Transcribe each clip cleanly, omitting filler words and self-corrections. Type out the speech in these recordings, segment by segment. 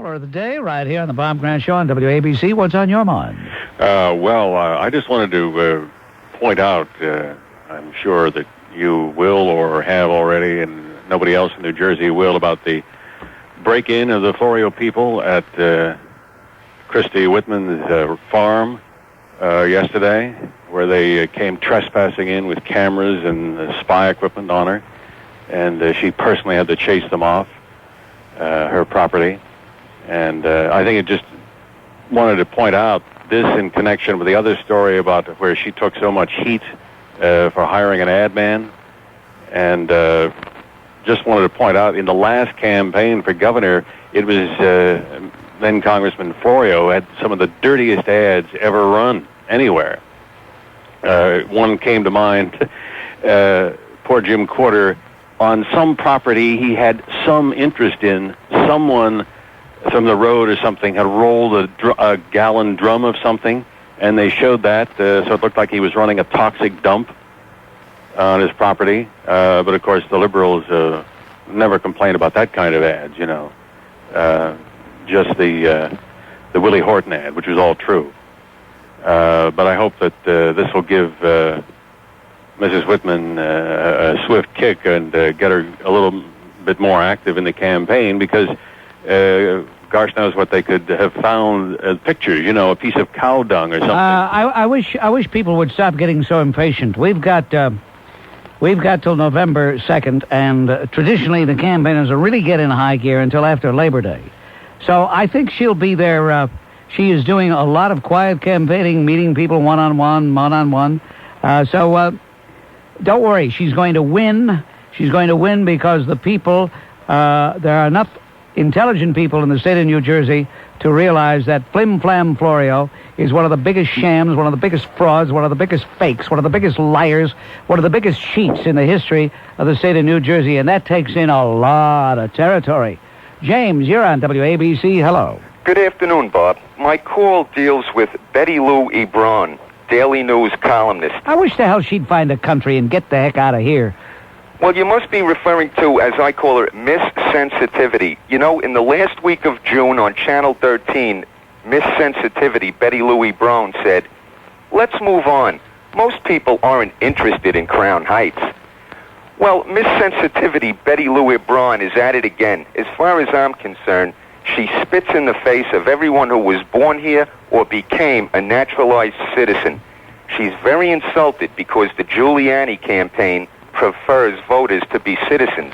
caller of the day right here on the Bob Grant Show on WABC. What's on your mind? I just wanted to point out, I'm sure that you will or have already, and nobody else in New Jersey will, about the break-in of the Florio people at Christy Whitman's farm yesterday, where they came trespassing in with cameras and spy equipment on her, and she personally had to chase them off her property. And I think it just wanted to point out this in connection with the other story about where she took so much heat for hiring an ad man. And just wanted to point out, in the last campaign for governor, it was then Congressman Florio had some of the dirtiest ads ever run anywhere. One came to mind, poor Jim Quarter, on some property he had some interest in. Someone from the road or something had rolled a gallon drum of something, and they showed that, so it looked like he was running a toxic dump on his property. But of course the liberals never complain about that kind of ads, you know. Just the Willie Horton ad, which was all true. But I hope that this will give Mrs. Whitman a swift kick and get her a little bit more active in the campaign, because gosh knows what they could have found pictures, you know, a piece of cow dung or something. I wish people would stop getting so impatient. We've got till November 2nd, and traditionally the campaigners will really get in high gear until after Labor Day. So I think she'll be there. She is doing a lot of quiet campaigning, meeting people one-on-one. So don't worry, she's going to win. She's going to win because the people, there are enough intelligent people in the state of New Jersey to realize that Flim Flam Florio is one of the biggest shams, one of the biggest frauds, one of the biggest fakes, one of the biggest liars, one of the biggest cheats in the history of the state of New Jersey, and that takes in a lot of territory. James, you're on WABC. Hello. Good afternoon, Bob. My call deals with Betty Lou Ebron, Daily News columnist. I wish the hell she'd find a country and get the heck out of here. Well, you must be referring to, as I call her, Miss Sensitivity. You know, in the last week of June on Channel 13, Miss Sensitivity, Betty Lou Ebron, said, "Let's move on. Most people aren't interested in Crown Heights." Well, Miss Sensitivity, Betty Lou Ebron, is at it again. As far as I'm concerned, she spits in the face of everyone who was born here or became a naturalized citizen. She's very insulted because the Giuliani campaign prefers voters to be citizens.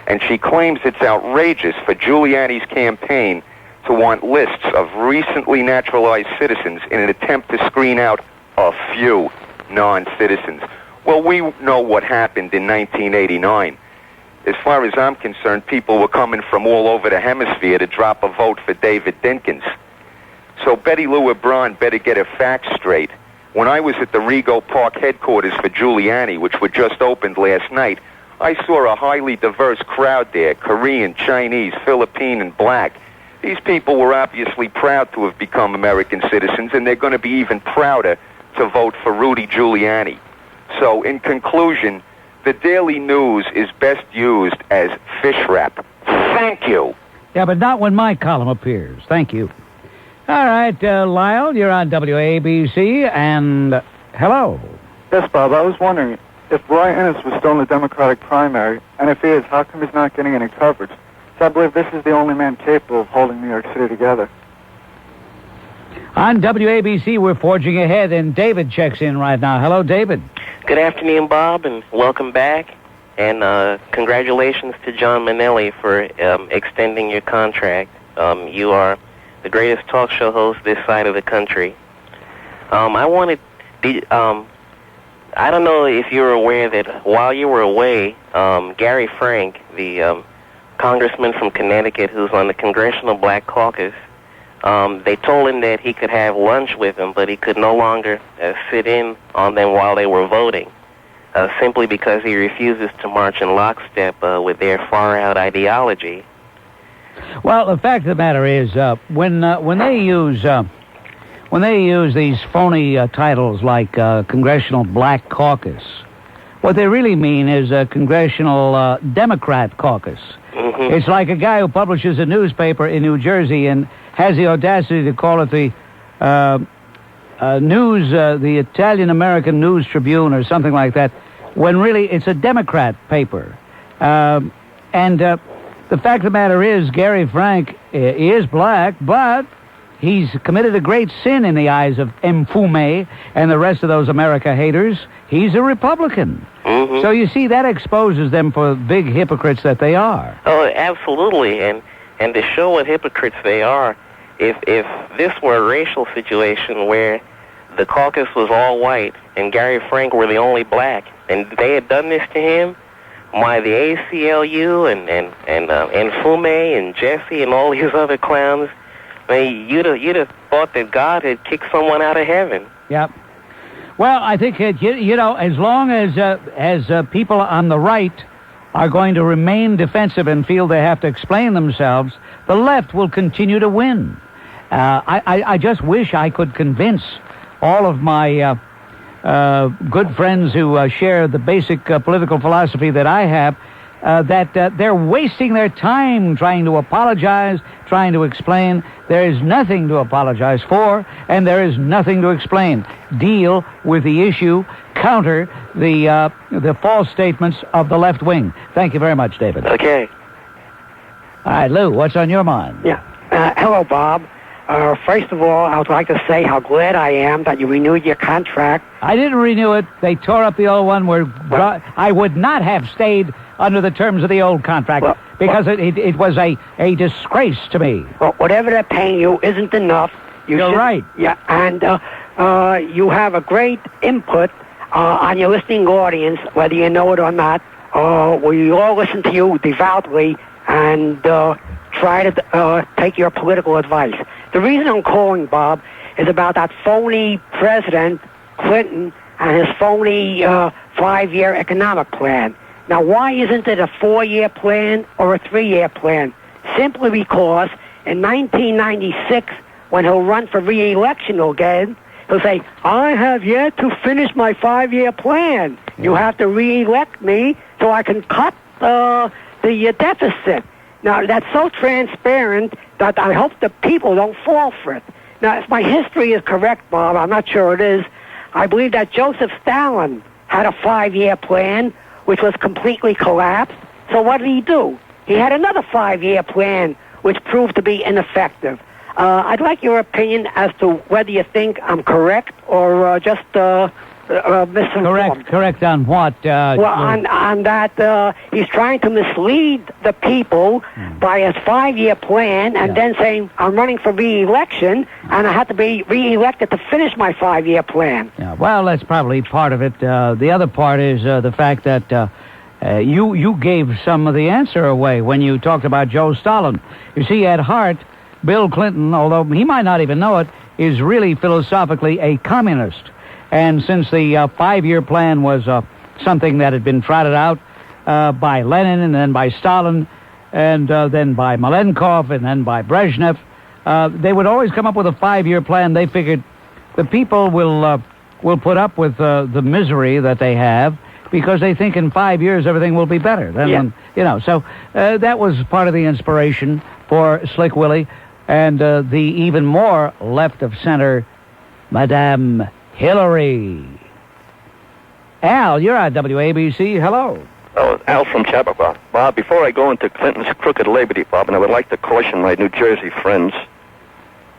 And she claims it's outrageous for Giuliani's campaign to want lists of recently naturalized citizens in an attempt to screen out a few non-citizens. Well, we know what happened in 1989. As far as I'm concerned, people were coming from all over the hemisphere to drop a vote for David Dinkins. So Betty Lou Ebron better get her facts straight. When I was at the Rego Park headquarters for Giuliani, which were just opened last night, I saw a highly diverse crowd there, Korean, Chinese, Philippine, and black. These people were obviously proud to have become American citizens, and they're going to be even prouder to vote for Rudy Giuliani. So, in conclusion, the Daily News is best used as fish wrap. Thank you. Yeah, but not when my column appears. Thank you. All right, Lyle, you're on WABC, and hello. Yes, Bob, I was wondering, if Roy Innis was still in the Democratic primary, and if he is, how come he's not getting any coverage? So I believe this is the only man capable of holding New York City together. On WABC, we're forging ahead, and David checks in right now. Hello, David. Good afternoon, Bob, and welcome back. And congratulations to John Manelli for extending your contract. You are the greatest talk show host this side of the country. I don't know if you're aware that while you were away, Gary Frank, the congressman from Connecticut who's on the Congressional Black Caucus, they told him that he could have lunch with them, but he could no longer sit in on them while they were voting, simply because he refuses to march in lockstep with their far-out ideology. Well, the fact of the matter is, when they use these phony titles like Congressional Black Caucus, what they really mean is a Congressional Democrat Caucus. Mm-hmm. It's like a guy who publishes a newspaper in New Jersey and has the audacity to call it the the Italian-American News Tribune or something like that, when really it's a Democrat paper. The fact of the matter is, Gary Frank is black, but he's committed a great sin in the eyes of Mfume and the rest of those America haters. He's a Republican. So you see, that exposes them for big hypocrites that they are. Oh, absolutely. And to show what hypocrites they are, if this were a racial situation where the caucus was all white and Gary Frank were the only black, and they had done this to him, why the ACLU and Fume and Jesse and all these other clowns, I mean, you'd have thought that God had kicked someone out of heaven. Yep. Well, I think you know, as long as people on the right are going to remain defensive and feel they have to explain themselves, the left will continue to win. I just wish I could convince all of my good friends who share the basic political philosophy that I have, that they're wasting their time trying to apologize, trying to explain. There is nothing to apologize for, and there is nothing to explain. Deal with the issue. Counter the false statements of the left wing. Thank you very much, David. Okay. All right, Lou, what's on your mind? Yeah. Hello, Bob. First of all, I would like to say how glad I am that you renewed your contract. I didn't renew it. They tore up the old one. I would not have stayed under the terms of the old contract because it was a disgrace to me. Well, whatever they're paying you isn't enough. You're right. Yeah, and you have a great input on your listening audience, whether you know it or not. We all listen to you devoutly and try to take your political advice. The reason I'm calling, Bob, is about that phony President Clinton and his phony 5-year economic plan. Now, why isn't it a 4-year plan or a 3-year plan? Simply because in 1996, when he'll run for re-election again, he'll say, I have yet to finish my 5-year plan. You have to re-elect me so I can cut the deficit. Now, that's so transparent that I hope the people don't fall for it. Now, if my history is correct, Bob, I'm not sure it is, I believe that Joseph Stalin had a 5-year plan, which was completely collapsed. So what did he do? He had another 5-year plan, which proved to be ineffective. I'd like your opinion as to whether you think I'm correct or just misinformed. Correct on what? On that he's trying to mislead the people by his 5-year plan and then saying, I'm running for re-election and I have to be re-elected to finish my 5-year plan. Yeah, well, that's probably part of it. The other part is the fact that you gave some of the answer away when you talked about Joe Stalin. You see, at heart, Bill Clinton, although he might not even know it, is really philosophically a communist. And since the 5-year plan was something that had been trotted out by Lenin and then by Stalin and then by Malenkov and then by Brezhnev, they would always come up with a 5-year plan. They figured the people will put up with the misery that they have because they think in 5 years everything will be better. So that was part of the inspiration for Slick Willie and the even more left of center, Madame Hillary. Al, you're on WABC. Hello. Oh, Al from Chappaqua. Bob, before I go into Clinton's crooked Labor Department, I would like to caution my New Jersey friends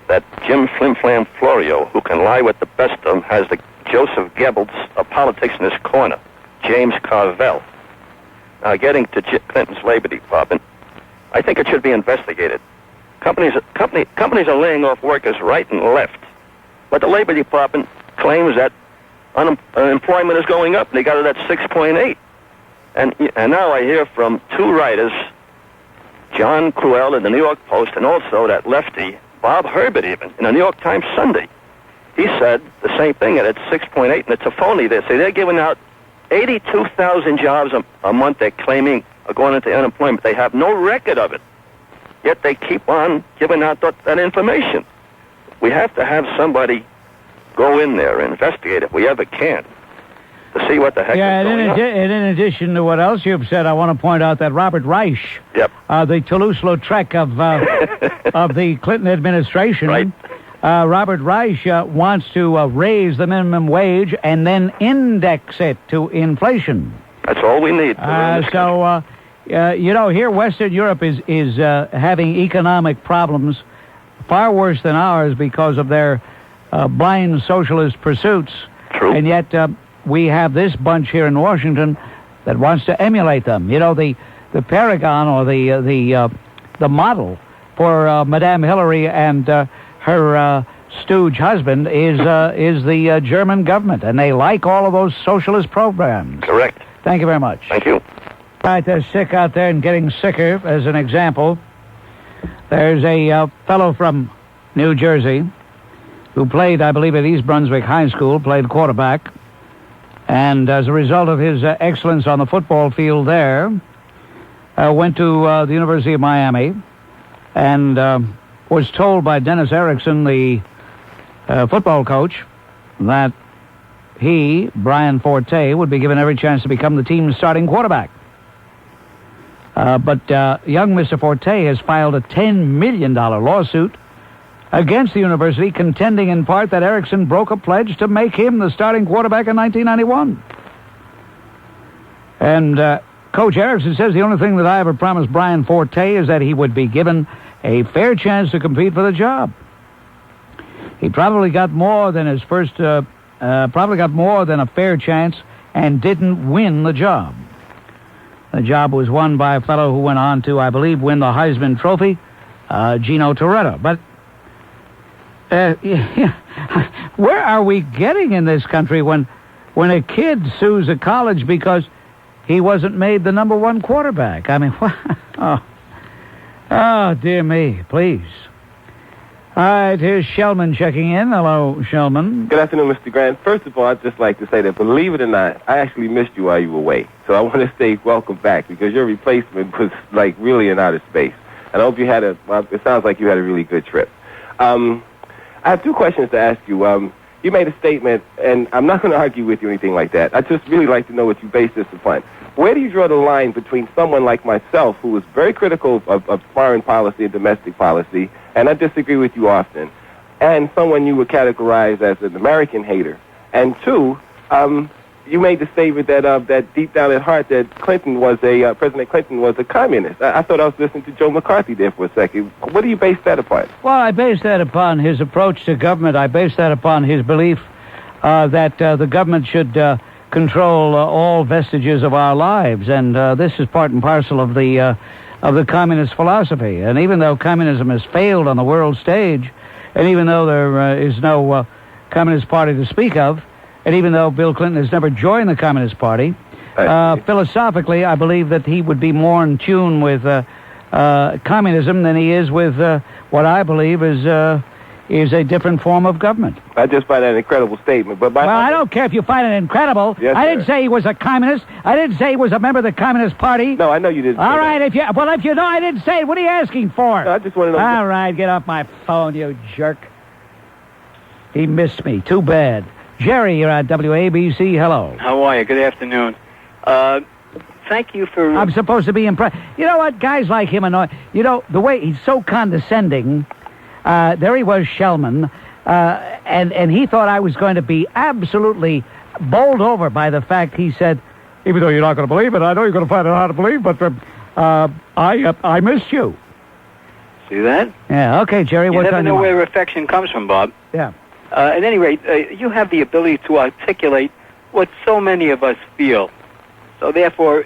that Jim Flim Flam Florio, who can lie with the best of them, has the Joseph Goebbels of politics in his corner, James Carvell. Now, getting to Clinton's Labor Department, I think it should be investigated. Companies are laying off workers right and left, but the Labor Department claims that unemployment is going up. They got it at 6.8. And now I hear from two writers, John Cruel in the New York Post, and also that lefty, Bob Herbert even, in the New York Times Sunday. He said the same thing, and it's 6.8, and it's a phony. They say they're giving out 82,000 jobs a month they're claiming are going into unemployment. They have no record of it, yet they keep on giving out that information. We have to have somebody go in there and investigate if we ever can. to see what the heck Yeah, is going on. and in addition to what else you've said, I want to point out that Robert Reich, Yep. the Toulouse-Lautrec of the Clinton administration, Right. Robert Reich wants to raise the minimum wage and then index it to inflation. That's all we need. Here Western Europe is having economic problems far worse than ours because of their blind socialist pursuits. True. And yet we have this bunch here in Washington that wants to emulate them. You know, the paragon or the model for Madame Hillary and her stooge husband is the German government, and they like all of those socialist programs. Correct. Thank you very much. Thank you. All right, they're sick out there and getting sicker. As an example, there's a fellow from New Jersey who played, I believe, at East Brunswick High School, played quarterback, and as a result of his excellence on the football field there, went to the University of Miami and was told by Dennis Erickson, the football coach, that he, Brian Forte, would be given every chance to become the team's starting quarterback. But young Mr. Forte has filed a $10 million lawsuit against the university, contending in part that Erickson broke a pledge to make him the starting quarterback in 1991. And Coach Erickson says the only thing that I ever promised Brian Forte is that he would be given a fair chance to compete for the job. He probably got more than his first, probably got more than a fair chance and didn't win the job. The job was won by a fellow who went on to, I believe, win the Heisman Trophy, Gino Toretta. But where are we getting in this country when a kid sues a college because he wasn't made the number one quarterback? I mean, what? Oh, dear me, please. All right, here's Shellman checking in. Hello, Shellman. Good afternoon, Mr. Grant. First of all, I'd just like to say that, believe it or not, I actually missed you while you were away. So I want to say welcome back because your replacement was, like, really in outer space. And I hope you had it sounds like you had a really good trip. I have two questions to ask you. You made a statement, and I'm not going to argue with you or anything like that. I'd just really like to know what you base this upon. Where do you draw the line between someone like myself, who is very critical of foreign policy and domestic policy, and I disagree with you often, and someone you would categorize as an American hater? And two, you made the statement that deep down at heart that President Clinton was a communist. I thought I was listening to Joe McCarthy there for a second. What do you base that upon? Well, I base that upon his approach to government. I base that upon his belief that the government should control all vestiges of our lives, and this is part and parcel of the communist philosophy. And even though communism has failed on the world stage, and even though there is no Communist Party to speak of, and even though Bill Clinton has never joined the Communist Party, philosophically, I believe that he would be more in tune with communism than he is with what I believe is a different form of government. I just find that an incredible statement. But I don't care if you find it incredible. Yes, I didn't sir. say he was a communist. I didn't say he was a member of the Communist Party. No, I know you didn't. All say right, that. if you know I didn't say it, what are you asking for? No, I just want to know. All right, get off my phone, you jerk. He missed me. Too bad. Jerry, you're on WABC. Hello. How are you? Good afternoon. Thank you for... I'm supposed to be impressed. You know what? Guys like him annoy. You know, the way he's so condescending. There he was, Shellman, and he thought I was going to be absolutely bowled over by the fact he said, even though you're not going to believe it, I know you're going to find it hard to believe, but I missed you. See that? Yeah, okay, Jerry, You what's never on know your mind? where affection comes from, Bob. Yeah. At any rate, you have the ability to articulate what so many of us feel. So therefore,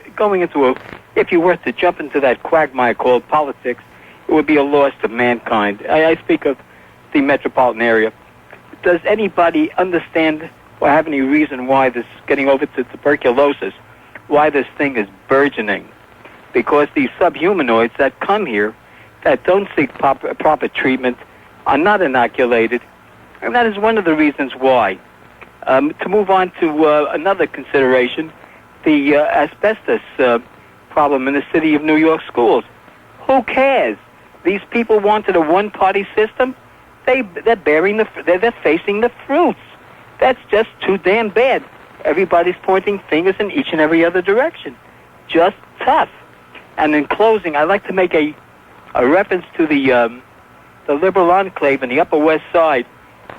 if you were to jump into that quagmire called politics, it would be a loss to mankind. I speak of the metropolitan area. Does anybody understand or have any reason why this, getting over to tuberculosis, why this thing is burgeoning? Because these subhumanoids that come here, that don't seek proper treatment, are not inoculated, and that is one of the reasons why. To move on to another consideration, the asbestos problem in the city of New York schools. Who cares? These people wanted a one-party system. They're facing the fruits. That's just too damn bad. everybody's pointing fingers in each and every other direction. Just tough. And in closing, I'd like to make a reference to the liberal enclave in the Upper West Side,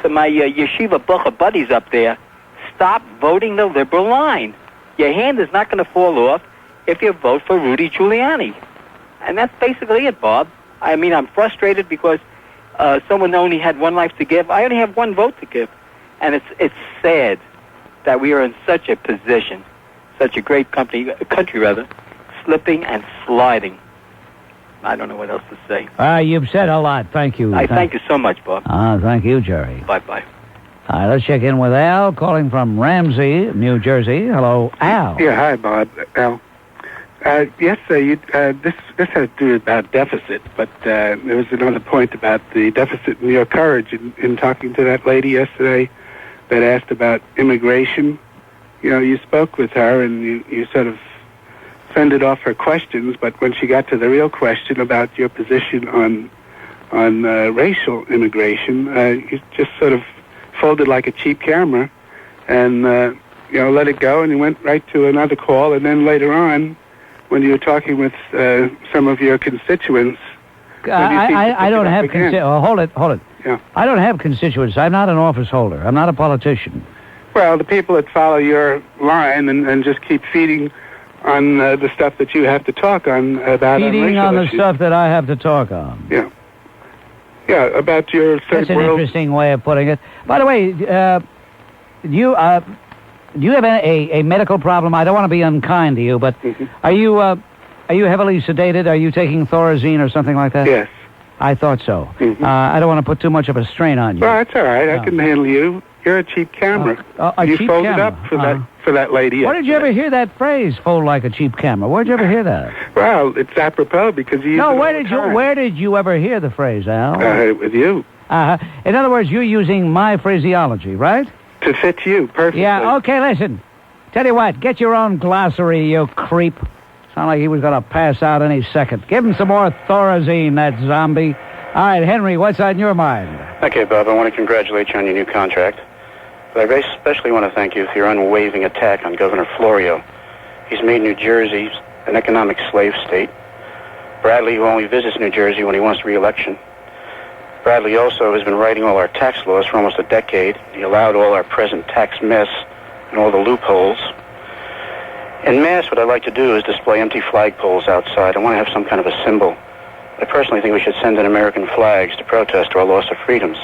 to my yeshiva bucha buddies up there. Stop voting the liberal line. Your hand is not going to fall off if you vote for Rudy Giuliani. And that's basically it, Bob. I mean, I'm frustrated because someone only had one life to give. I only have one vote to give. And it's sad that we are in such a position, such a great country, slipping and sliding. I don't know what else to say. You've said a lot. Thank you. I thank you so much, Bob. Thank you, Jerry. Bye-bye. All right, let's check in with Al, calling from Ramsey, New Jersey. Hello, Al. Yeah, hi, Bob. Al. Yes, this has to do about deficit, but there was another point about the deficit in your courage in talking to that lady yesterday that asked about immigration. You know, you spoke with her and you sort of fended off her questions, but when she got to the real question about your position on racial immigration, you just sort of folded like a cheap camera and let it go, and you went right to another call. And then later on, when you were talking with some of your constituents, I don't have hold it. Yeah. I don't have constituents. I'm not an office holder. I'm not a politician. Well, the people that follow your line and just keep feeding on the stuff that you have to talk on about feeding on the issues. stuff that I have to talk on. Yeah. Yeah, about your third That's an world. interesting way of putting it. By the way, do you have a medical problem? I don't want to be unkind to you, but are you heavily sedated? Are you taking Thorazine or something like that? Yes. I thought so. I don't want to put too much of a strain on you. Well, that's all right. I can handle you. You're a cheap camera. A you cheap folded camera. up for that lady. Where did you ever hear that phrase, fold like a cheap camera? Where'd you ever hear that? Well, it's apropos because you use it where all did the time. where did you ever hear the phrase, Al? With you. In other words, you're using my phraseology, right? To fit you perfectly. Yeah, okay, listen. Tell you what, get your own glossary, you creep. Sound like he was going to pass out any second. Give him some more Thorazine, that zombie. All right, Henry, what's on your mind? Okay, Bob, I want to congratulate you on your new contract. But I very especially want to thank you for your unwavering attack on Governor Florio. He's made New Jersey an economic slave state. Bradley, who only visits New Jersey when he wants re-election. Bradley also has been writing all our tax laws for almost a decade. He allowed all our present tax mess and all the loopholes. En masse, what I'd like to do is display empty flagpoles outside. I want to have some kind of a symbol. I personally think we should send in American flags to protest our loss of freedoms.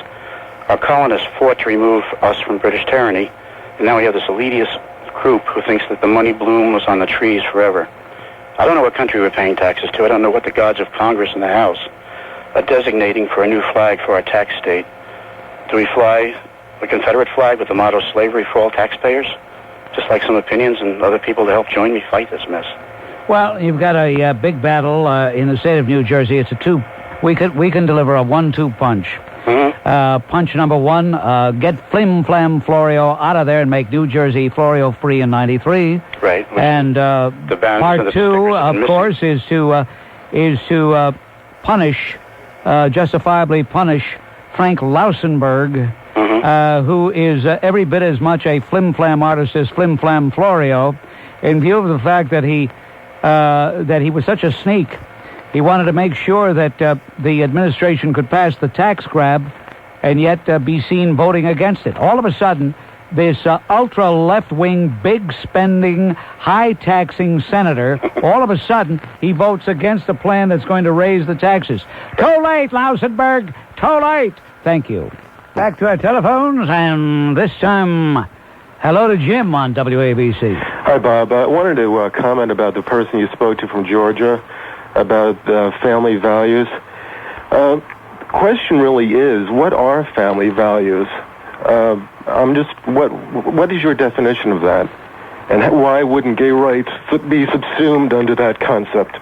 Our colonists fought to remove us from British tyranny, and now we have this elitist group who thinks that the money bloom was on the trees forever. I don't know what country we're paying taxes to. I don't know what the gods of Congress and the House are designating for a new flag for our tax state. Do we fly the Confederate flag with the motto slavery for all taxpayers? Just like some opinions and other people to help join me fight this mess. Well, you've got a big battle in the state of New Jersey. It's a two. We can deliver a 1-2 punch. Punch number one, get Flim Flam Florio out of there and make New Jersey Florio free in '93. Right. And part two, of course, is to punish, justifiably punish Frank Lausenberg, who is every bit as much a Flim Flam artist as Flim Flam Florio, in view of the fact that he was such a sneak. He wanted to make sure that the administration could pass the tax grab and yet be seen voting against it. All of a sudden, this ultra-left-wing, big-spending, high-taxing senator, all of a sudden, he votes against a plan that's going to raise the taxes. Too late, Lausenberg! Too late! Thank you. Back to our telephones, and this time, hello to Jim on WABC. Hi, Bob. I wanted to comment about the person you spoke to from Georgia, about family values. The question really is, what are family values? What is your definition of that? And why wouldn't gay rights be subsumed under that concept?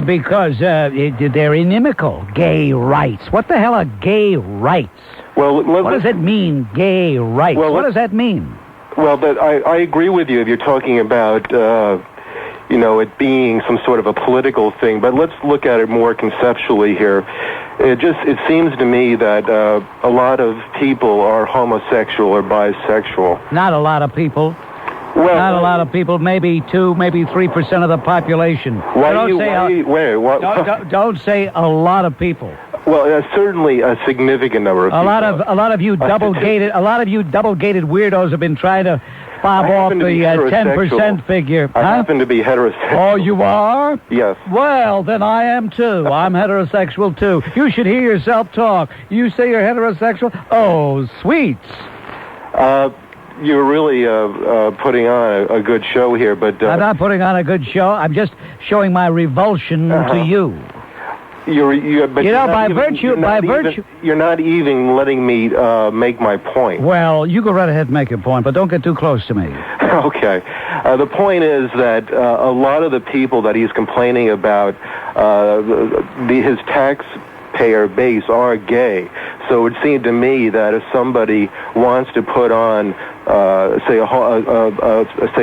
Because they're inimical. Gay rights. What the hell are gay rights? Well, what does it mean, gay rights? What does that mean? Well, I agree with you if you're talking about it being some sort of a political thing, but let's look at it more conceptually here. It seems to me that a lot of people are homosexual or bisexual. Not a lot of people. Well, not a lot of people, maybe 2, maybe 3% of the population. Don't say a lot of people. Well, certainly a significant number of people. A lot of you double-gated weirdos have been trying to bob off the 10% figure. I happen to be heterosexual. Oh, you are? Yes. Well, then I am too. I'm heterosexual too. You should hear yourself talk. You say you're heterosexual? Oh, sweets. You're really putting on a good show here, but... I'm not putting on a good show. I'm just showing my revulsion to you. By virtue... You're not even letting me make my point. Well, you go right ahead and make your point, but don't get too close to me. Okay. The point is that a lot of the people that he's complaining about, his taxpayer base are gay. So it seemed to me that if somebody wants to put on, say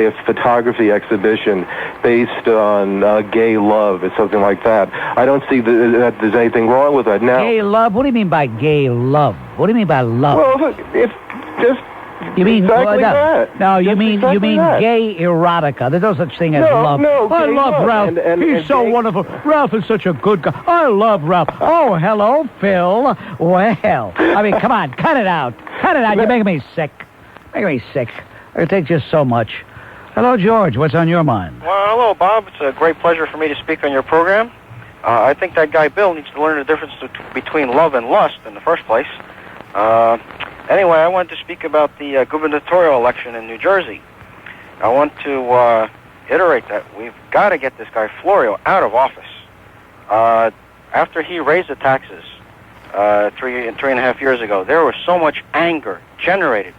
a photography exhibition based on gay love or something like that, I don't see that there's anything wrong with that. Now, gay love? What do you mean by gay love? What do you mean by love? Well, if just... You mean exactly that? No, you mean gay erotica. There's no such thing as love. No, I love Ralph. He's so wonderful. Ralph is such a good guy. I love Ralph. Oh, hello, Phil. Well, I mean, come on, cut it out. Cut it out. You're making me sick. Making me sick. It takes just so much. Hello, George. What's on your mind? Well, hello, Bob. It's a great pleasure for me to speak on your program. I think that guy Bill needs to learn the difference between love and lust in the first place. Anyway, I wanted to speak about the gubernatorial election in New Jersey. I want to iterate that we've got to get this guy Florio out of office. After he raised the taxes 3.5 years ago, there was so much anger generated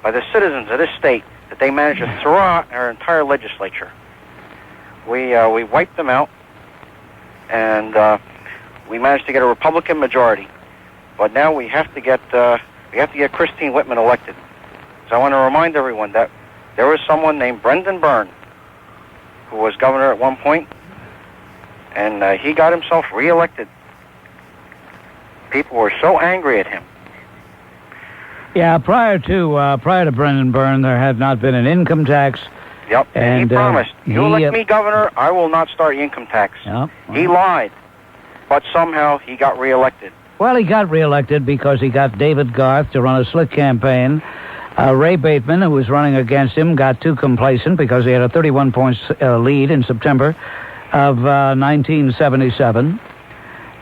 by the citizens of this state that they managed to throw out our entire legislature. We wiped them out, and we managed to get a Republican majority. But now we have to get Christine Whitman elected. So I want to remind everyone that there was someone named Brendan Byrne who was governor at one point, and he got himself reelected. People were so angry at him. Yeah, prior to Brendan Byrne, there had not been an income tax. Yep, and he promised, you elect me governor, I will not start the income tax. Yep. He lied, but somehow he got reelected. Well, he got reelected because he got David Garth to run a slick campaign. Ray Bateman, who was running against him, got too complacent because he had a 31-point lead in September of 1977.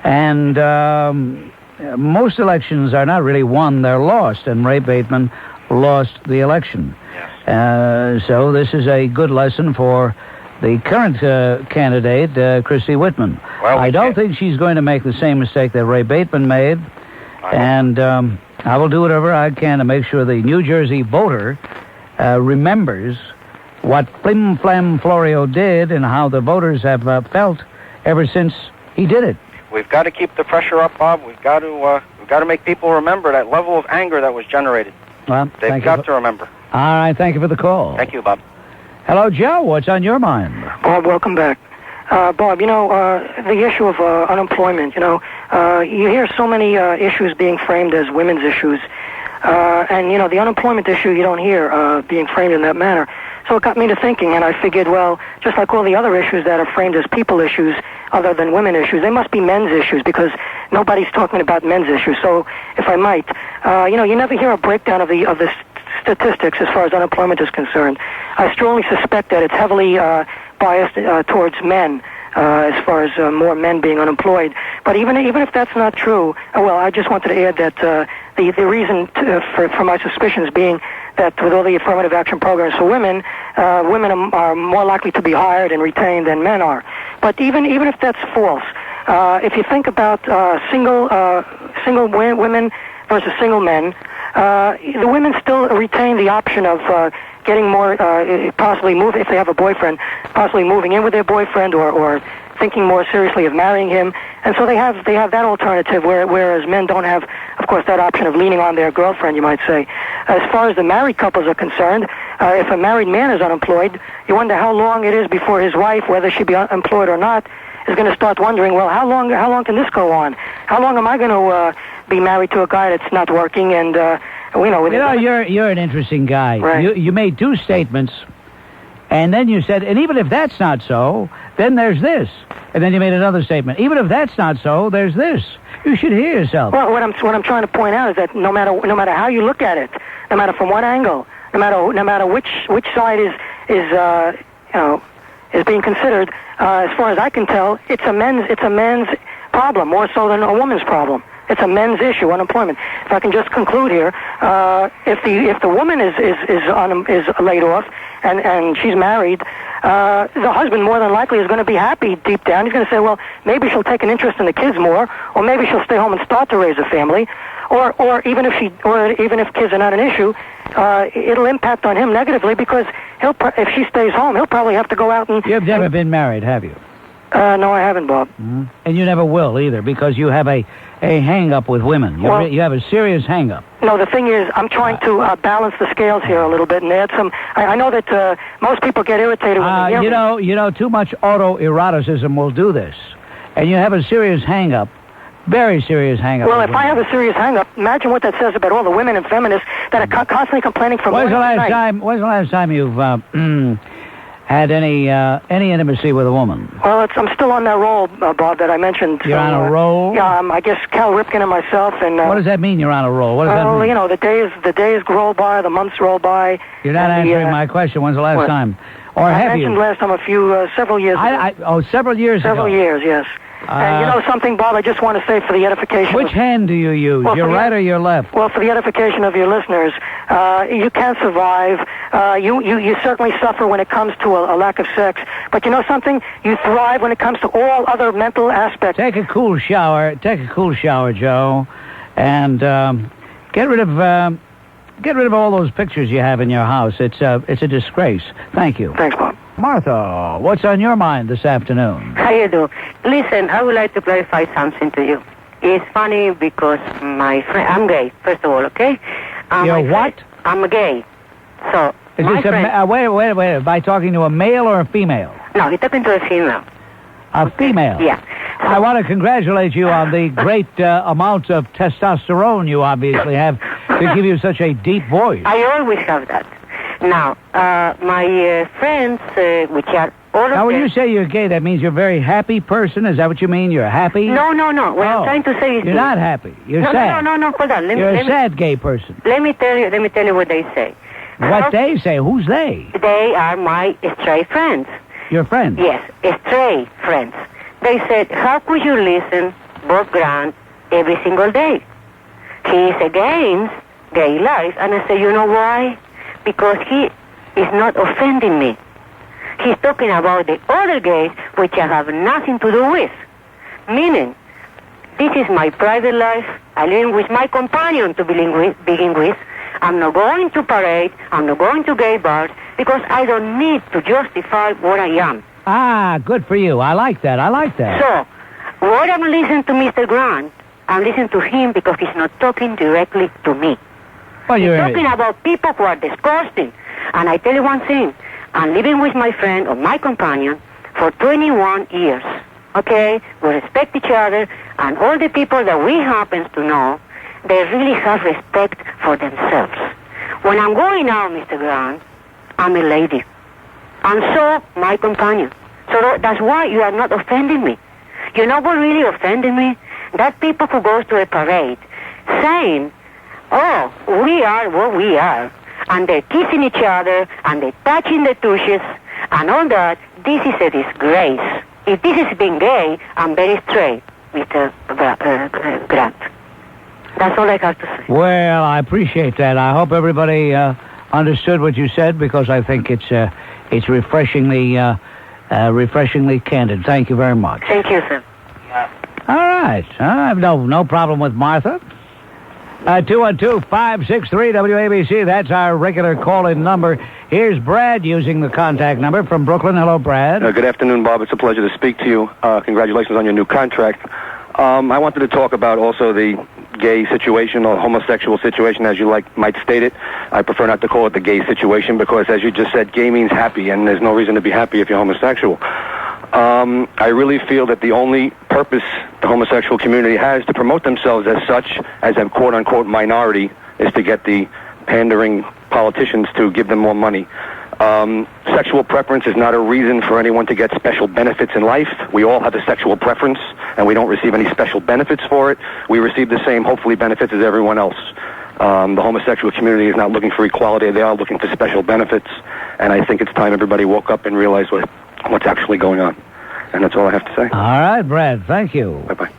And most elections are not really won, they're lost, and Ray Bateman lost the election. Yes. So this is a good lesson for the current candidate, Christy Whitman. Well, I don't think she's going to make the same mistake that Ray Bateman made, and I will do whatever I can to make sure the New Jersey voter remembers what Flim Flam Florio did and how the voters have felt ever since he did it. We've got to keep the pressure up, Bob. We've got to make people remember that level of anger that was generated. Well, they've got to remember. All right, thank you for the call. Thank you, Bob. Hello, Joe. What's on your mind? Bob, welcome back. Bob, the issue of unemployment, you hear so many issues being framed as women's issues. And, the unemployment issue you don't hear being framed in that manner. So it got me to thinking, and I figured, well, just like all the other issues that are framed as people issues other than women issues, they must be men's issues because nobody's talking about men's issues. So, if I might, you never hear a breakdown of the statistics as far as unemployment is concerned. I strongly suspect that it's heavily biased towards men as far as more men being unemployed. But even if that's not true, well, I just wanted to add that the reason for my suspicions being that with all the affirmative action programs for women, women are more likely to be hired and retained than men are. But even if that's false, if you think about single women versus single men, the women still retain the option of getting more, possibly move if they have a boyfriend, possibly moving in with their boyfriend or thinking more seriously of marrying him. And so they have that alternative, whereas men don't have, of course, that option of leaning on their girlfriend, you might say. As far as the married couples are concerned, if a married man is unemployed, you wonder how long it is before his wife, whether she be employed or not, is going to start wondering, well, how long can this go on? How long am I going to be married to a guy that's not working? And you're an interesting guy. Right. You made two statements And then you said, and even if that's not so, then there's this. And then you made another statement. Even if that's not so, there's this. You should hear yourself. Well, what I'm trying to point out is that no matter how you look at it, no matter from what angle, no matter which side is being considered, as far as I can tell, it's a men's problem more so than a woman's problem. It's a men's issue, unemployment. If I can just conclude here, if the woman is laid off and she's married, the husband more than likely is going to be happy deep down. He's going to say, well, maybe she'll take an interest in the kids more, or maybe she'll stay home and start to raise a family, or even if kids are not an issue, it'll impact on him negatively because if she stays home, he'll probably have to go out and. You've never been married, have you? No, I haven't, Bob. Mm-hmm. And you never will either, because you have a hang-up with women. You have a serious hang-up. No, the thing is, I'm trying to balance the scales here a little bit and add some. I know that most people get irritated when they hear you know, too much autoeroticism will do this, and you have a serious hang-up. Very serious hang-up. Well, if I have a serious hang-up, imagine what that says about all the women and feminists that are constantly complaining from When's the last night. time you've had any intimacy with a woman? Well, I'm still on that roll, Bob, that I mentioned. You're on a roll? Yeah, I guess Cal Ripken and myself. And what does that mean, you're on a roll? What does that mean? You know, the days roll by, the months roll by. You're not answering my question. When's the last time? Or I have you? mentioned last time several years ago. Several years ago? Several years, yes. And you know something, Bob, I just want to say for the edification... Which hand do you use, your right or your left? Well, for the edification of your listeners, you can survive. You certainly suffer when it comes to a lack of sex. But you know something? You thrive when it comes to all other mental aspects. Take a cool shower, Joe, and get rid of all those pictures you have in your house. It's a disgrace. Thank you. Thanks, Bob. Martha, what's on your mind this afternoon? How you do? Listen, I would like to clarify something to you. It's funny because my friend... I'm gay, first of all, okay? You're what? I'm gay. So, Is this wait. By talking to a male or a female? No, you're talking to a female. A female? Yeah. I want to congratulate you on the great amounts of testosterone you obviously have to give you such a deep voice. I always have that. Now, my friends, which are all of Now, when them... you say you're gay, that means you're a very happy person? Is that what you mean? You're happy? No. What I'm trying to say is... You're not happy. You're sad. No, hold on. You're a sad gay person. Let me tell you what they say. What they say? Who's they? They are my stray friends. Your friends? Yes, stray friends. They said, how could you listen Bob Grant every single day? He is against gay life. And I say, you know why? Because he is not offending me. He's talking about the other gays, which I have nothing to do with. Meaning, this is my private life. I live with my companion to begin with. I'm not going to parade. I'm not going to gay bars because I don't need to justify what I am. Ah, good for you. I like that. So, what I'm listening to Mr. Grant, I'm listening to him because he's not talking directly to me. Well, he's talking about people who are disgusting. And I tell you one thing. I'm living with my friend or my companion for 21 years. Okay? We respect each other, and all the people that we happen to know, they really have respect for themselves. When I'm going out, Mr. Grant, I'm a lady. And so, my companion. So that's why you are not offending me. You know what really offended me? That people who goes to a parade saying, oh, we are what we are. And they're kissing each other, and they're touching the tushes, and all that. This is a disgrace. If this is being gay, I'm very straight, Mr. Grant. That's all I have to say. Well, I appreciate that. I hope everybody understood what you said, because I think it's refreshingly candid. Thank you very much. Thank you, sir. All right. I have no problem with Martha. 212-563-WABC. That's our regular call-in number. Here's Brad using the contact number from Brooklyn. Hello, Brad. Good afternoon, Bob. It's a pleasure to speak to you. Congratulations on your new contract. I wanted to talk about also the gay situation or homosexual situation, as you might state it. I prefer not to call it the gay situation because, as you just said, gay means happy, and there's no reason to be happy if you're homosexual. I really feel that the only purpose the homosexual community has to promote themselves as such, as a quote-unquote minority, is to get the pandering politicians to give them more money. Sexual preference is not a reason for anyone to get special benefits in life. We all have a sexual preference, and we don't receive any special benefits for it. We receive the same, hopefully, benefits as everyone else. The homosexual community is not looking for equality. They are looking for special benefits, and I think it's time everybody woke up and realized what's actually going on. And that's all I have to say. All right, Brad, thank you. Bye-bye.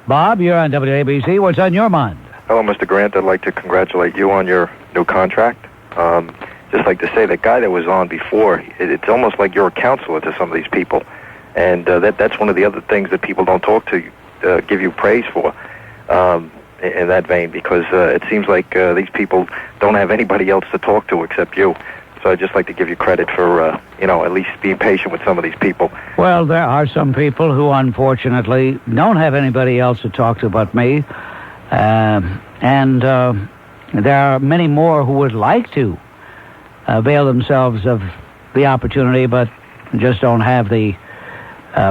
Bob, you're on WABC. What's on your mind? Hello, Mr. Grant. I'd like to congratulate you on your new contract. Just like to say, the guy that was on before, it's almost like you're a counselor to some of these people. And that's one of the other things that people don't talk to give you praise for. In that vein, because it seems like these people don't have anybody else to talk to except you. So I'd just like to give you credit for, at least being patient with some of these people. Well, there are some people who, unfortunately, don't have anybody else to talk to but me. And there are many more who would like to avail themselves of the opportunity, but just don't have the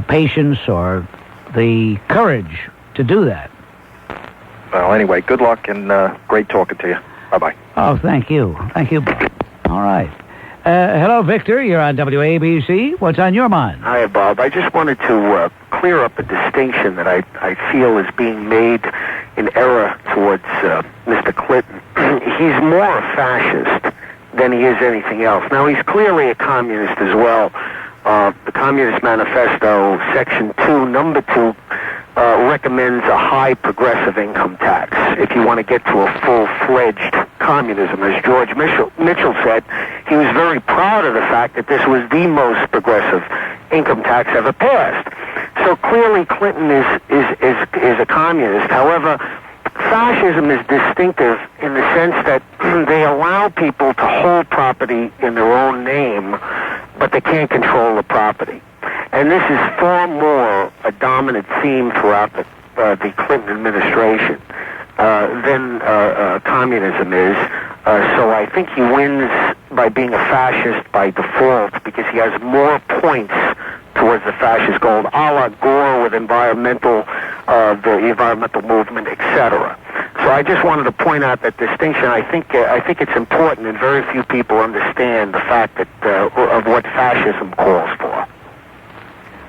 patience or the courage to do that. Well, anyway, good luck and great talking to you. Bye-bye. Oh, thank you. Thank you. All right. Hello, Victor. You're on WABC. What's on your mind? Hi, Bob. I just wanted to clear up a distinction that I feel is being made in error towards Mr. Clinton. He's more a fascist than he is anything else. Now, he's clearly a communist as well. The Communist Manifesto, Section 2, Number 2, recommends a high progressive income tax if you want to get to a full-fledged communism. As George Mitchell said, he was very proud of the fact that this was the most progressive income tax ever passed. So clearly Clinton is a communist. However, fascism is distinctive in the sense that they allow people to hold property in their own name, but they can't control the property. And this is far more a dominant theme throughout the Clinton administration than communism is. So I think he wins by being a fascist by default because he has more points towards the fascist goal, a la Gore with the environmental movement, etc. So I just wanted to point out that distinction. I think it's important, and very few people understand the fact that of what fascism calls for.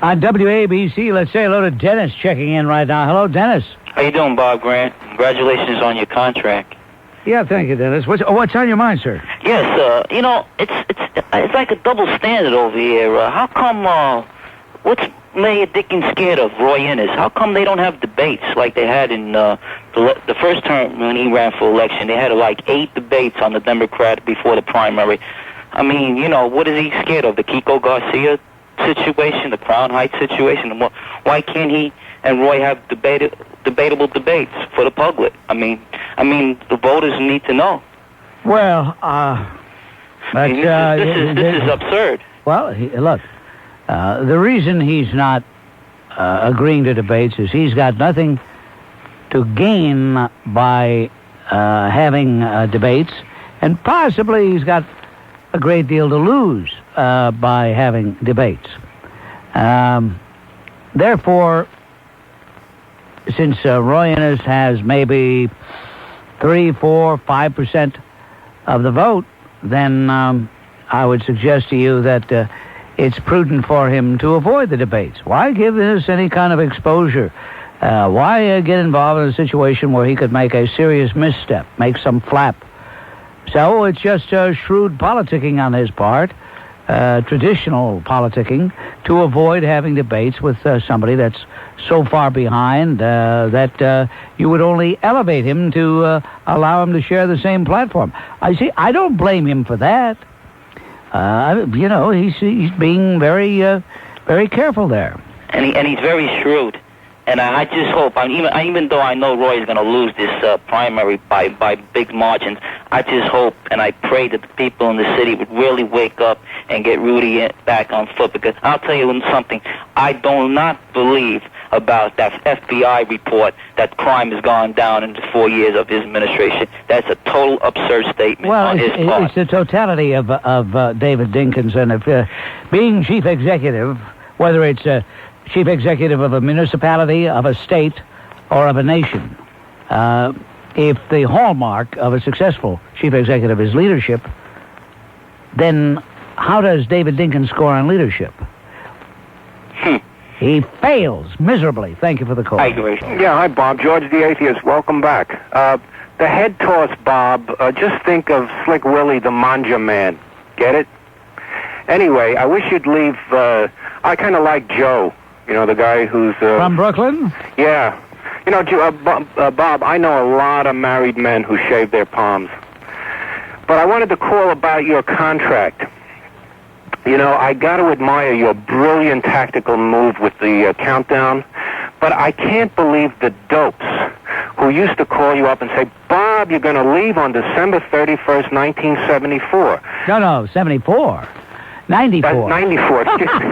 On WABC, let's say hello to Dennis checking in right now. Hello, Dennis. How you doing, Bob Grant? Congratulations on your contract. Yeah, thank you, Dennis. What's on your mind, sir? Yes, it's like a double standard over here. How come, what's Mayor Dickens scared of, Roy Innes? How come they don't have debates like they had in the first term when he ran for election? They had like 8 debates on the Democrat before the primary. I mean, what is he scared of? The Kiko Garcia situation, the Crown Heights situation? Why can't he and Roy have debatable debates for the public? I mean, the voters need to know. Well, this is absurd. Well, look, the reason he's not agreeing to debates is he's got nothing to gain by having debates, and possibly he's got a great deal to lose by having debates. Therefore, since Roy Innes has maybe 3, 4, 5% of the vote, then I would suggest to you that it's prudent for him to avoid the debates. Why give this any kind of exposure? Why get involved in a situation where he could make a serious misstep, make some flap? So it's just shrewd politicking on his part, traditional politicking, to avoid having debates with somebody that's so far behind that you would only elevate him to allow him to share the same platform. I don't blame him for that. He's being very, very careful there. And he's very shrewd. And I just hope, even though I know Roy is going to lose this primary by big margins, I just hope and I pray that the people in the city would really wake up and get Rudy back on foot. Because I'll tell you something, I do not believe about that FBI report that crime has gone down in the 4 years of his administration. That's a total absurd statement on his part. It's the totality of David Dinkins, and if being chief executive, whether it's chief executive of a municipality, of a state, or of a nation, if the hallmark of a successful chief executive is leadership, then how does David Dinkins score on leadership? He fails miserably. Thank you for the call. Yeah, hi, Bob. George the Atheist. Welcome back. The head toss, Bob, just think of Slick Willie the Manja Man. Get it? Anyway, I wish you'd leave... I kind of like Joe, you know, the guy who's... From Brooklyn? Yeah. You know, Bob, I know a lot of married men who shave their palms. But I wanted to call about your contract. You know, I got to admire your brilliant tactical move with the countdown, but I can't believe the dopes who used to call you up and say, Bob, you're going to leave on December 31st, 1974. No, 74. 94. 94, excuse me.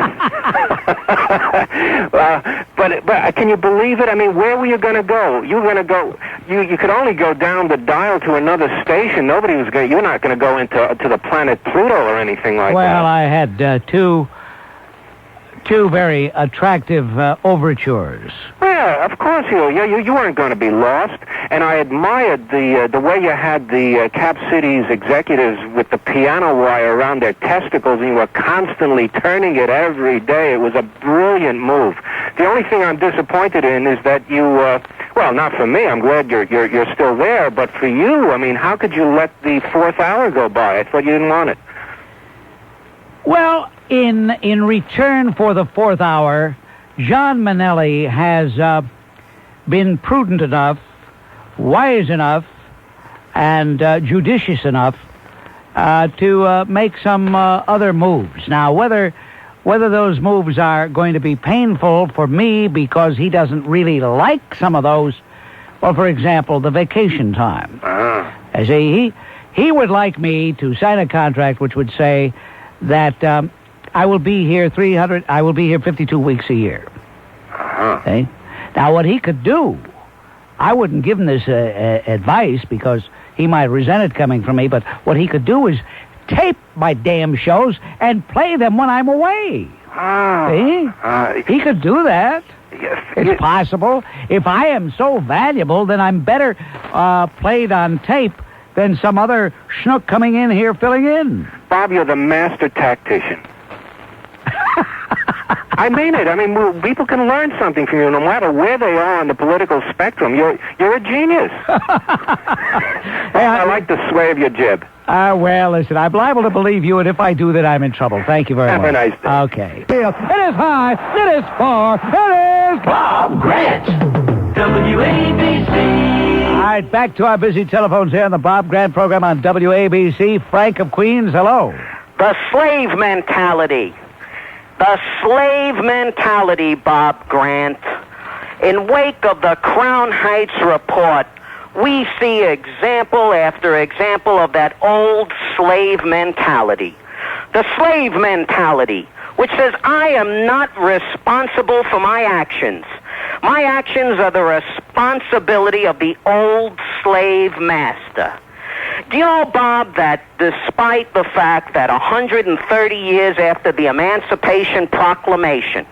But can you believe it? I mean, where were you going to go? You were going to go... You could only go down the dial to another station. Nobody was going... You're not going to go to the planet Pluto or anything like that. Well, I had two very attractive overtures. Yeah, of course you weren't going to be lost. And I admired the way you had the Cap City's executives with the piano wire around their testicles, and you were constantly turning it every day. It was a brilliant move. The only thing I'm disappointed in is that you, well, not for me. I'm glad you're still there, but for you, I mean, how could you let the fourth hour go by? I thought you didn't want it. Well, in return for the fourth hour, John Manelli has been prudent enough, wise enough, and judicious enough to make some other moves. Now, whether those moves are going to be painful for me because he doesn't really like some of those, well, for example, the vacation time. I say he would like me to sign a contract which would say that I will be here 52 weeks a year. Okay? Now, what he could do, I wouldn't give him this advice because he might resent it coming from me, but what he could do is tape my damn shows and play them when I'm away. See? He could do that. Yes. It's possible. If I am so valuable, then I'm better played on tape than some other schnook coming in here filling in. Bob, you're the master tactician. I mean it. I mean, people can learn something from you no matter where they are on the political spectrum. You're a genius. I like the sway of your jib. Well, listen, I'm liable to believe you, and if I do that, I'm in trouble. Thank you very much. Have a nice day. Okay. It is high, it is far, it is Bob Grant. WABC. All right, back to our busy telephones here on the Bob Grant program on WABC. Frank of Queens, hello. The slave mentality. The slave mentality, Bob Grant. In wake of the Crown Heights report, we see example after example of that old slave mentality. The slave mentality, which says, I am not responsible for my actions. My actions are the responsibility of the old slave master. Do you know, Bob, that despite the fact that 130 years after the Emancipation Proclamation,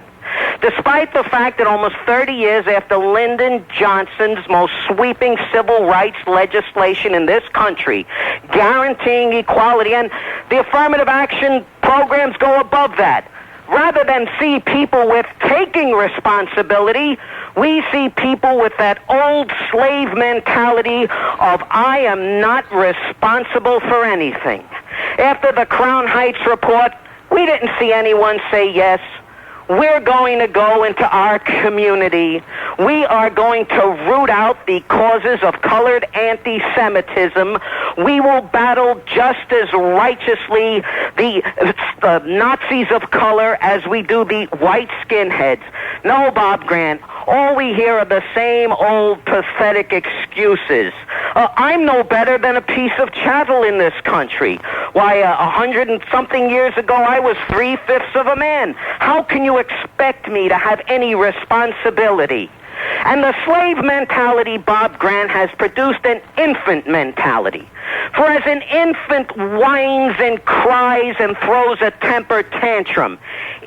despite the fact that almost 30 years after Lyndon Johnson's most sweeping civil rights legislation in this country, guaranteeing equality, and the affirmative action programs go above that, rather than see people with taking responsibility, we see people with that old slave mentality of, I am not responsible for anything. After the Crown Heights report, we didn't see anyone say yes. We're going to go into our community. We are going to root out the causes of colored anti-Semitism. We will battle just as righteously the Nazis of color as we do the white skinheads. No, Bob Grant, all we hear are the same old pathetic excuses. I'm no better than a piece of chattel in this country. Why, 100 and something years ago, I was 3/5 of a man. How can you expect me to have any responsibility? And the slave mentality, Bob Grant, has produced an infant mentality. For as an infant whines and cries and throws a temper tantrum,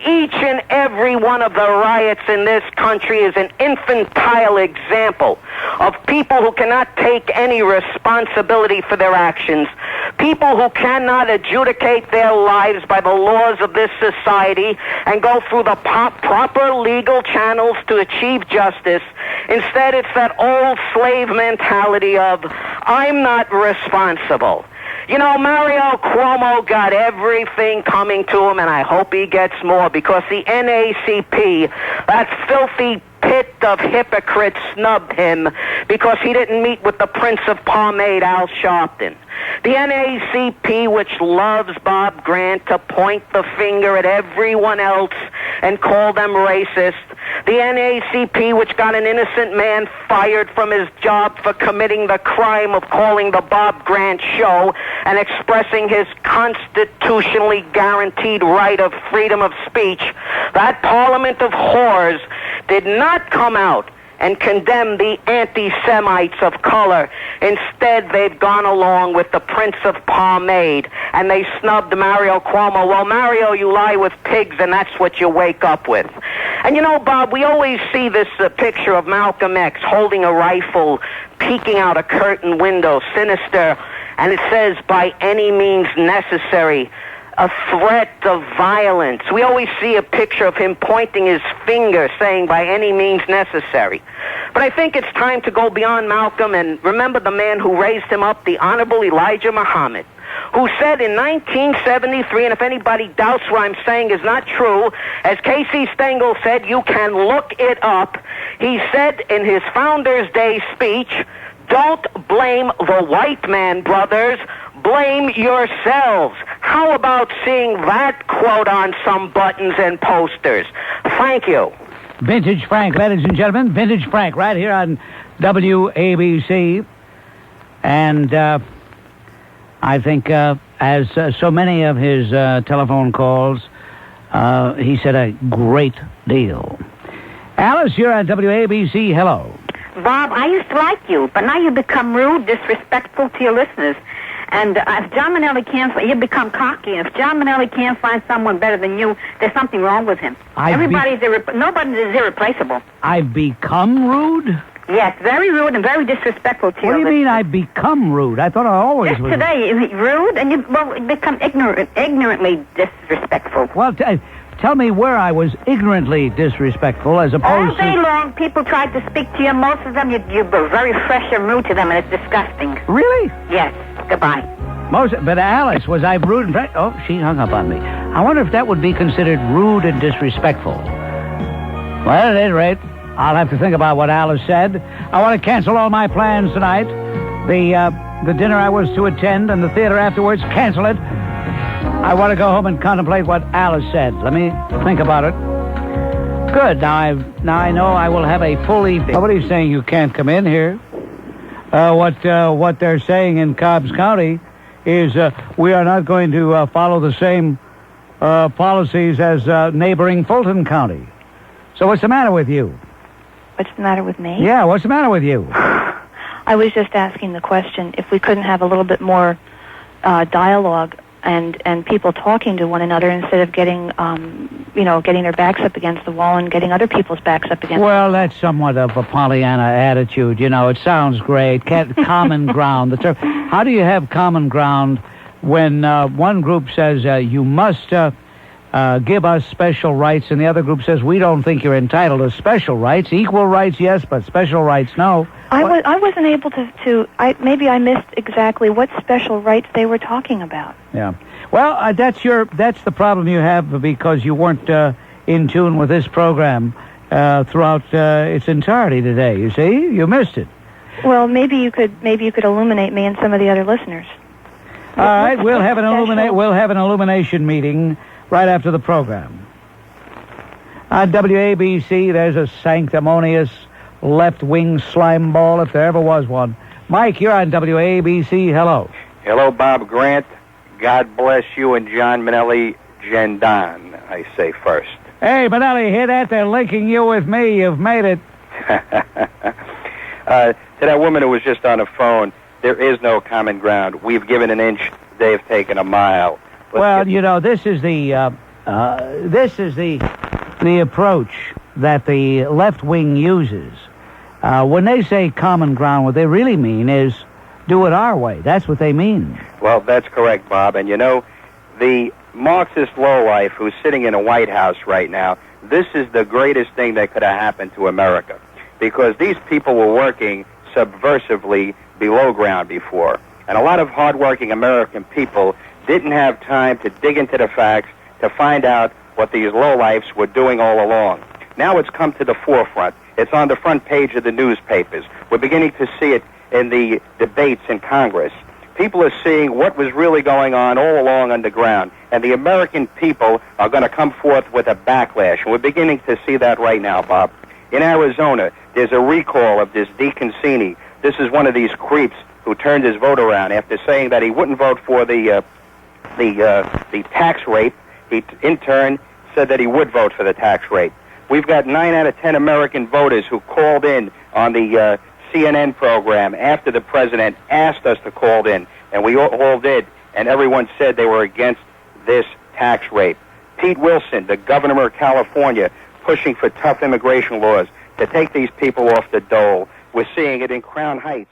each and every one of the riots in this country is an infantile example of people who cannot take any responsibility for their actions People who cannot adjudicate their lives by the laws of this society and go through the proper legal channels to achieve justice. Instead, it's that old slave mentality of, I'm not responsible. You know, Mario Cuomo got everything coming to him, and I hope he gets more, because the NACP, that filthy pit of hypocrites, snubbed him because he didn't meet with the Prince of Pomade, Al Sharpton. The NACP, which loves Bob Grant to point the finger at everyone else and call them racist. The NACP, which got an innocent man fired from his job for committing the crime of calling the Bob Grant Show and expressing his constitutionally guaranteed right of freedom of speech. That parliament of whores did not come out and condemn the anti-Semites of color. Instead, they've gone along with the Prince of Pomade, and they snubbed Mario Cuomo. Well, Mario, you lie with pigs, and that's what you wake up with. And you know, Bob, we always see this picture of Malcolm X holding a rifle, peeking out a curtain window, sinister, and it says, by any means necessary, a threat of violence. We always see a picture of him pointing his finger, saying, by any means necessary. But I think it's time to go beyond Malcolm and remember the man who raised him up, the Honorable Elijah Muhammad, who said in 1973, and if anybody doubts what I'm saying is not true, as Casey Stengel said, you can look it up. He said in his Founders Day speech, don't blame the white man, brothers. Blame yourselves. How about seeing that quote on some buttons and posters? Thank you. Vintage Frank, ladies and gentlemen. Vintage Frank, right here on WABC. And I think, as so many of his telephone calls, he said a great deal. Alice, you're on WABC. Hello. Bob, I used to like you, but now you become rude, disrespectful to your listeners. And if John Manelli can't, you become cocky. And if John Manelli can't find someone better than you, there's something wrong with him. Nobody is irreplaceable. I've become rude? Yes, very rude and very disrespectful to you. What do you mean I've become rude? I thought I always was. Today, is it rude? And you become ignorantly disrespectful. Well, tell me where I was ignorantly disrespectful as opposed to... All day long, people tried to speak to you. Most of them, you were very fresh and rude to them, and it's disgusting. Really? Yes. Goodbye. But Alice, was I rude and fresh? Oh, she hung up on me. I wonder if that would be considered rude and disrespectful. Well, at any rate, I'll have to think about what Alice said. I want to cancel all my plans tonight. The dinner I was to attend and the theater afterwards, cancel it. I want to go home and contemplate what Alice said. Let me think about it. Good. Now I know I will have a full evening. Nobody's saying you can't come in here. What they're saying in Cobbs County is we are not going to follow the same policies as neighboring Fulton County. So what's the matter with you? What's the matter with me? Yeah, what's the matter with you? I was just asking the question if we couldn't have a little bit more dialogue and people talking to one another instead of getting their backs up against the wall and getting other people's backs up against. Well, that's somewhat of a Pollyanna attitude. You know, it sounds great. Common ground. The term. How do you have common ground when one group says you must give us special rights, and the other group says we don't think you're entitled to special rights. Equal rights, yes, but special rights, no. I wasn't able to. Maybe I missed exactly what special rights they were talking about. Yeah. Well, that's the problem you have because you weren't in tune with this program throughout its entirety today. You see, you missed it. Well, maybe you could illuminate me and some of the other listeners. All right, we'll have an illumination meeting right after the program. On WABC, there's a sanctimonious left-wing slime ball, if there ever was one. Mike, you're on WABC. Hello. Hello, Bob Grant. God bless you and John Manelli Gendon, I say first. Hey, Manelli, hear that? They're linking you with me. You've made it. To that woman who was just on the phone, there is no common ground. We've given an inch, they've taken a mile. This is the approach that the left wing uses. When they say common ground, what they really mean is do it our way. That's what they mean. Well, that's correct, Bob. And you know, the Marxist lowlife who's sitting in a White House right now, this is the greatest thing that could have happened to America. Because these people were working subversively below ground before. And a lot of hardworking American people didn't have time to dig into the facts to find out what these lowlifes were doing all along. Now it's come to the forefront. It's on the front page of the newspapers. We're beginning to see it in the debates in Congress. People are seeing what was really going on all along underground, and the American people are going to come forth with a backlash. And we're beginning to see that right now, Bob. In Arizona, there's a recall of this Deacon Cini. This is one of these creeps who turned his vote around after saying that he wouldn't vote for the tax rate. He, in turn, said that he would vote for the tax rate. We've got 9 out of 10 American voters who called in on the CNN program after the president asked us to call in, and we all did, and everyone said they were against this tax rate. Pete Wilson, the governor of California, pushing for tough immigration laws to take these people off the dole. We're seeing it in Crown Heights.